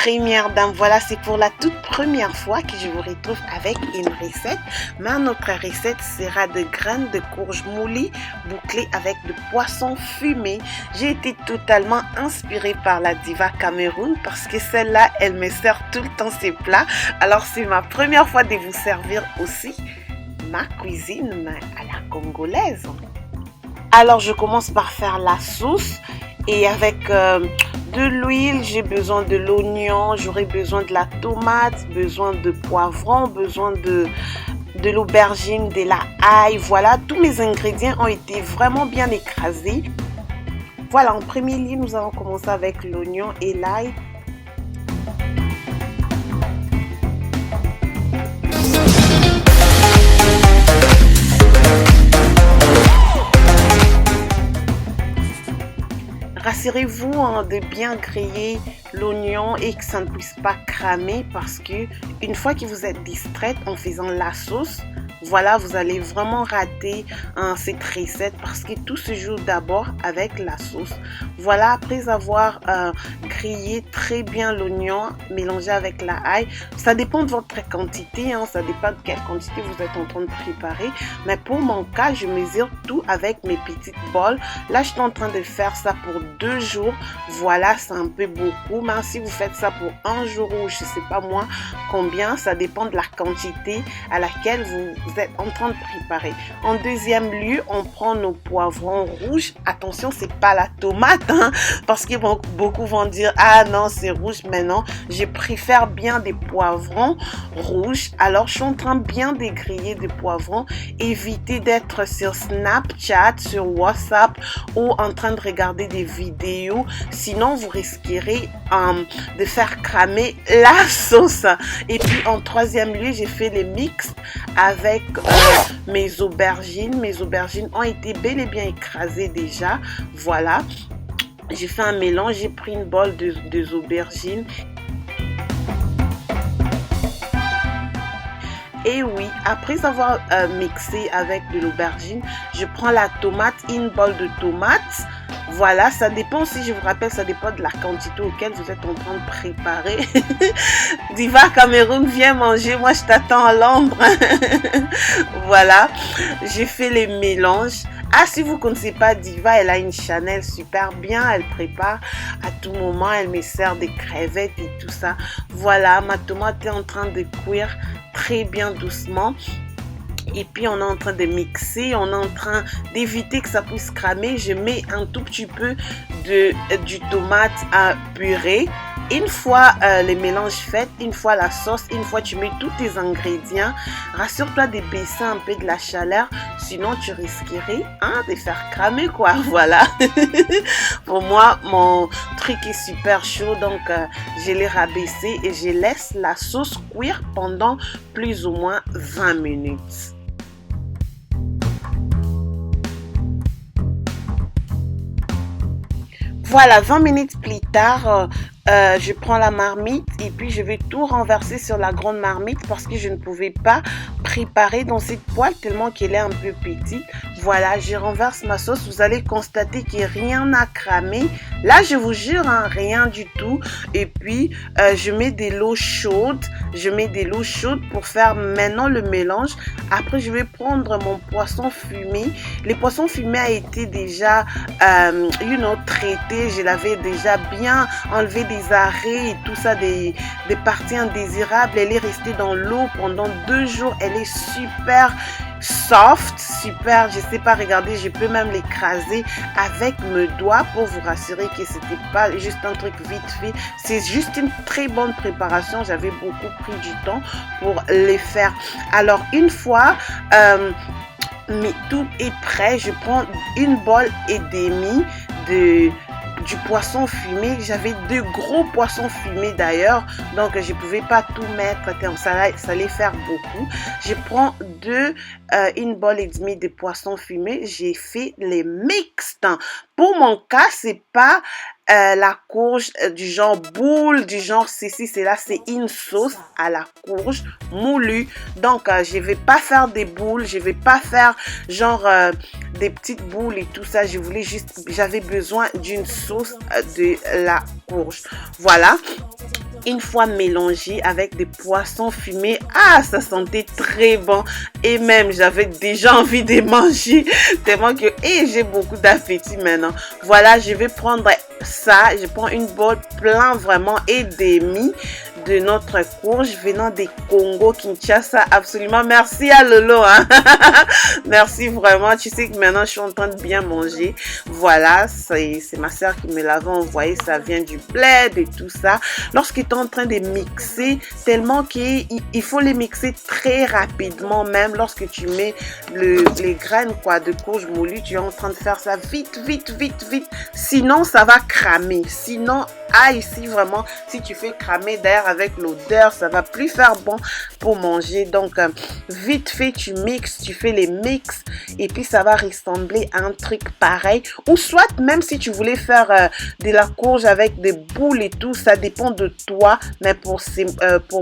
première dame, voilà, c'est pour la toute première fois que je vous retrouve avec une recette. Mais notre recette sera de graines de courge moulues bouclées avec de poisson fumé. J'ai été totalement inspirée par la diva Cameroun parce que celle-là, elle me sert tout le temps ses plats. Alors c'est ma première fois de vous servir aussi ma cuisine mais à la congolaise. Alors je commence par faire la sauce et avec de l'huile, j'ai besoin de l'oignon, j'aurai besoin de la tomate, besoin de poivron, besoin de l'aubergine, de la ail. Voilà, tous mes ingrédients ont été vraiment bien écrasés. Voilà, en premier lieu, nous allons commencer avec l'oignon et l'ail. Rassurez-vous de bien griller l'oignon et que ça ne puisse pas cramer parce que une fois que vous êtes distraite en faisant la sauce, voilà, vous allez vraiment rater cette recette parce que tout se joue d'abord avec la sauce. Voilà, après avoir grillé très bien l'oignon, mélangé avec la ail, ça dépend de votre quantité, ça dépend de quelle quantité vous êtes en train de préparer. Mais pour mon cas, je mesure tout avec mes petites bols. Là, je suis en train de faire ça pour 2 jours. Voilà, c'est un peu beaucoup. Mais si vous faites ça pour 1 jour ou je sais pas moi combien, ça dépend de la quantité à laquelle vous êtes en train de préparer. En deuxième lieu, on prend nos poivrons rouges. Attention, c'est pas la tomate, parce que beaucoup vont dire ah non c'est rouge, mais non, je préfère bien des poivrons rouges. Alors je suis en train bien de griller des poivrons. Évitez d'être sur Snapchat, sur WhatsApp ou en train de regarder des vidéos, sinon vous risquerez de faire cramer la sauce. Et puis en troisième lieu, j'ai fait les mix avec mes aubergines. Mes aubergines ont été bel et bien écrasées déjà. Voilà, j'ai fait un mélange, j'ai pris une bolle de aubergines. Et oui, après avoir mixé avec de l'aubergine, je prends la tomate, une bolle de tomates. Voilà, ça dépend aussi, je vous rappelle, ça dépend de la quantité auquel vous êtes en train de préparer. Diva Cameroun, viens manger, moi je t'attends à l'ombre. Voilà, j'ai fait les mélanges. Ah, si vous ne connaissez pas Diva, elle a une Chanel super bien, elle prépare à tout moment, elle me sert des crevettes et tout ça. Voilà, ma tomate est en train de cuire très bien doucement. Et puis on est en train de mixer, on est en train d'éviter que ça puisse cramer. Je mets un tout petit peu du tomate à purée. Une fois les mélanges faits, une fois la sauce, une fois tu mets tous tes ingrédients, rassure-toi de baisser un peu de la chaleur, sinon tu risquerais de faire cramer quoi. Voilà. Pour moi, mon truc est super chaud, donc je l'ai rabaissé et je laisse la sauce cuire pendant plus ou moins 20 minutes. Voilà, 20 minutes plus tard, je prends la marmite et puis je vais tout renverser sur la grande marmite parce que je ne pouvais pas préparer dans cette poêle tellement qu'elle est un peu petite. Voilà, je renverse ma sauce. Vous allez constater que rien n'a cramé. Là, je vous jure, rien du tout. Et puis, je mets de l'eau chaude. Je mets de l'eau chaude pour faire maintenant le mélange. Après, je vais prendre mon poisson fumé. Le poisson fumé a été déjà, traité. Je l'avais déjà bien enlevé des arrêts et tout ça, des parties indésirables. Elle est restée dans l'eau pendant 2 jours. Elle est super soft, super, je sais pas, regardez, je peux même l'écraser avec mes doigts pour vous rassurer que c'était pas juste un truc vite fait, c'est juste une très bonne préparation. J'avais beaucoup pris du temps pour les faire. Alors une fois mais tout est prêt, je prends une bolle et demie du poisson fumé. J'avais 2 gros poissons fumés d'ailleurs, donc je pouvais pas tout mettre, ça allait faire beaucoup. Je prends une bolle et demie de poisson fumé. J'ai fait les mixtes. Pour mon cas, c'est pas la courge du genre boule, du genre ceci, c'est là, c'est une sauce à la courge moulue. Donc, je vais pas faire des boules, je vais pas faire genre des petites boules et tout ça. J'avais besoin d'une sauce de la courge. Voilà. Une fois mélangé avec des poissons fumés, ah, ça sentait très bon. Et même, j'avais déjà envie de manger tellement que j'ai beaucoup d'appétit maintenant. Voilà, je vais prendre ça. Je prends une boîte plein vraiment et demi de notre courge venant des Congo Kinshasa. Absolument, merci à Lolo, hein. Merci vraiment. Tu sais que maintenant je suis en train de bien manger. Voilà, c'est ma soeur qui me l'avait envoyé. Ça vient du bled et tout ça. Lorsqu'il est en train de mixer, tellement qu'il faut les mixer très rapidement, même lorsque tu mets les graines quoi de courge moulue, tu es en train de faire ça vite, vite, vite, vite. Sinon, ça va cramer. Sinon, ici vraiment, si tu fais cramer d'air avec l'odeur, ça va plus faire bon pour manger. Donc, vite fait, tu mixes, tu fais les mix et puis ça va ressembler à un truc pareil. Ou soit, même si tu voulais faire de la courge avec des boules et tout, ça dépend de toi. Mais pour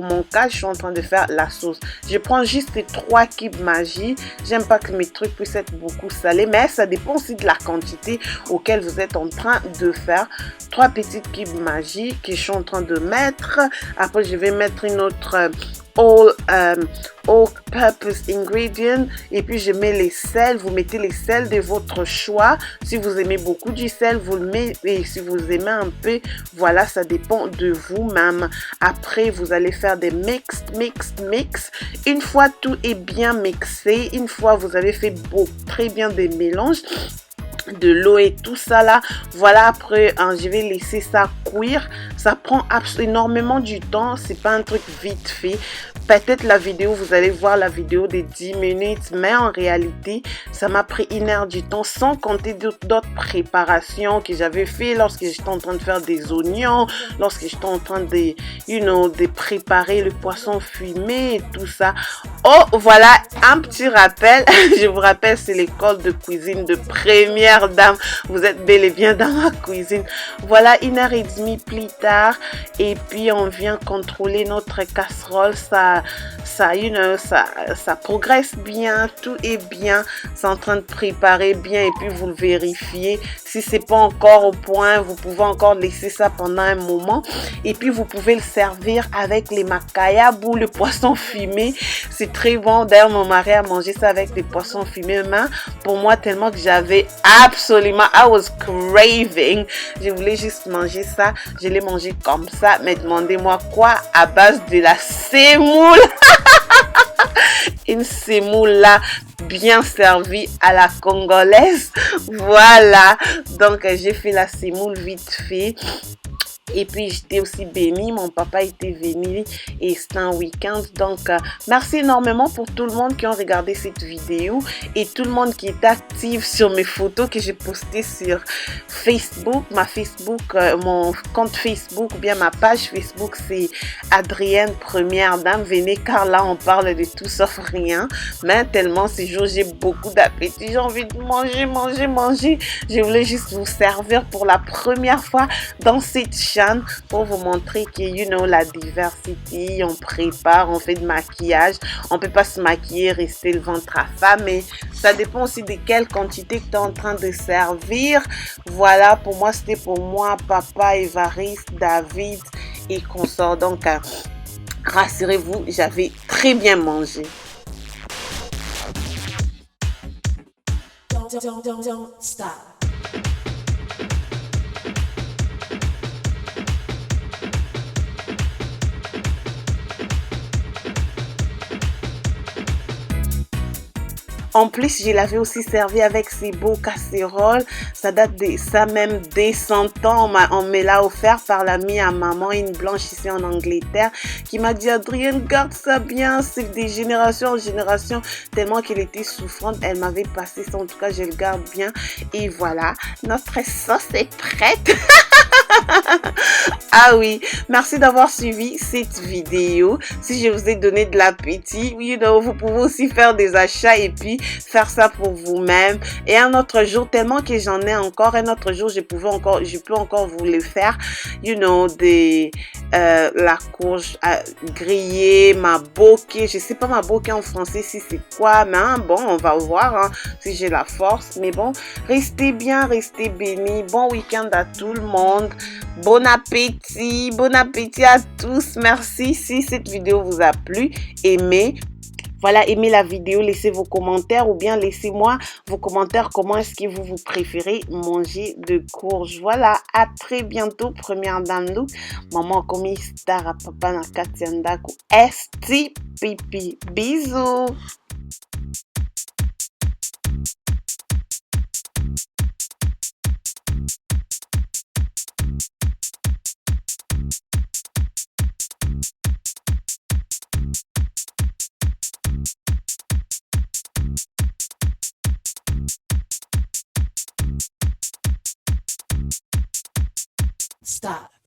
mon cas, je suis en train de faire la sauce. Je prends juste 3 cubes Maggi. J'aime pas que mes trucs puissent être beaucoup salés, mais ça dépend aussi de la quantité auquel vous êtes en train de faire. 3 petites cubes Maggi que je suis en train de mettre. Après, je vais mettre une autre all-purpose ingredient et puis je mets les sels. Vous mettez les sels de votre choix. Si vous aimez beaucoup du sel, vous le mettez, et si vous aimez un peu, voilà, ça dépend de vous-même. Après, vous allez faire des mix. Une fois tout est bien mixé, une fois vous avez fait très bien des mélanges de l'eau et tout ça là, voilà, après je vais laisser ça cuire. Ça prend énormément du temps, c'est pas un truc vite fait. Peut-être la vidéo, vous allez voir la vidéo des 10 minutes, mais en réalité, ça m'a pris 1 heure du temps, sans compter d'autres préparations que j'avais fait lorsque j'étais en train de faire des oignons, lorsque j'étais en train de, de préparer le poisson fumé et tout ça. Oh, voilà, un petit rappel. Je vous rappelle, c'est l'école de cuisine de première dame. Vous êtes bel et bien dans ma cuisine. Voilà, 1 heure et demie plus tard. Et puis, on vient contrôler notre casserole. Ça progresse bien. Tout est bien. C'est en train de préparer bien. Et puis, vous le vérifiez. Si c'est pas encore au point, vous pouvez encore laisser ça pendant un moment. Et puis, vous pouvez le servir avec les makayab ou le poisson fumé. C'est très bon. D'ailleurs, mon mari a mangé ça avec des poissons fumés. Mais pour moi, tellement que j'avais absolument, I was craving. Je voulais juste manger ça. Je l'ai mangé comme ça. Mais demandez-moi quoi? À base de la semoule. Une semoule là, bien servie à la congolaise. Voilà. Donc, j'ai fait la semoule vite fait. Et puis, j'étais aussi bénie. Mon papa était venu et c'était un week-end. Donc, merci énormément pour tout le monde qui ont regardé cette vidéo et tout le monde qui est actif sur mes photos que j'ai postées sur Facebook. Mon compte Facebook ou bien ma page Facebook, c'est Adrienne Première Dame. Venez car là, on parle de tout sauf rien. Mais tellement ces jours, j'ai beaucoup d'appétit. J'ai envie de manger. Je voulais juste vous servir pour la première fois dans cette chaîne pour vous montrer que, la diversité, on prépare, on fait de maquillage. On peut pas se maquiller, rester le ventre à femme, mais ça dépend aussi de quelle quantité que tu es en train de servir. Voilà, pour moi, c'était pour moi, papa, Évariste, David et consorts. Donc, rassurez-vous, j'avais très bien mangé. Don't stop. En plus, je l'avais aussi servi avec ces beaux casseroles. Ça date de ça même des 100 ans. On me l'a offert par l'amie à maman, une blanche ici en Angleterre, qui m'a dit, Adrienne, garde ça bien. C'est des générations en génération. Tellement qu'elle était souffrante, elle m'avait passé ça. En tout cas, je le garde bien. Et voilà, notre sauce est prête. Ah oui, merci d'avoir suivi cette vidéo. Si je vous ai donné de l'appétit, vous pouvez aussi faire des achats et puis faire ça pour vous-même. Et un autre jour, tellement que j'en ai encore, un autre jour, je peux encore vous le faire. La courge grillée, ma bokeh. Je sais pas ma bokeh en français si c'est quoi, mais bon, on va voir si j'ai la force. Mais bon, restez bien, restez bénis. Bon week-end à tout le monde. Bon appétit à tous. Merci si cette vidéo vous a plu. Aimez. Voilà, aimez la vidéo, laissez vos commentaires ou bien laissez-moi vos commentaires. Comment est-ce que vous préférez manger de courge? Voilà, à très bientôt. Première dame look. Maman komi star à papa na katiandaku. Esti pipi. Bisous. Stop.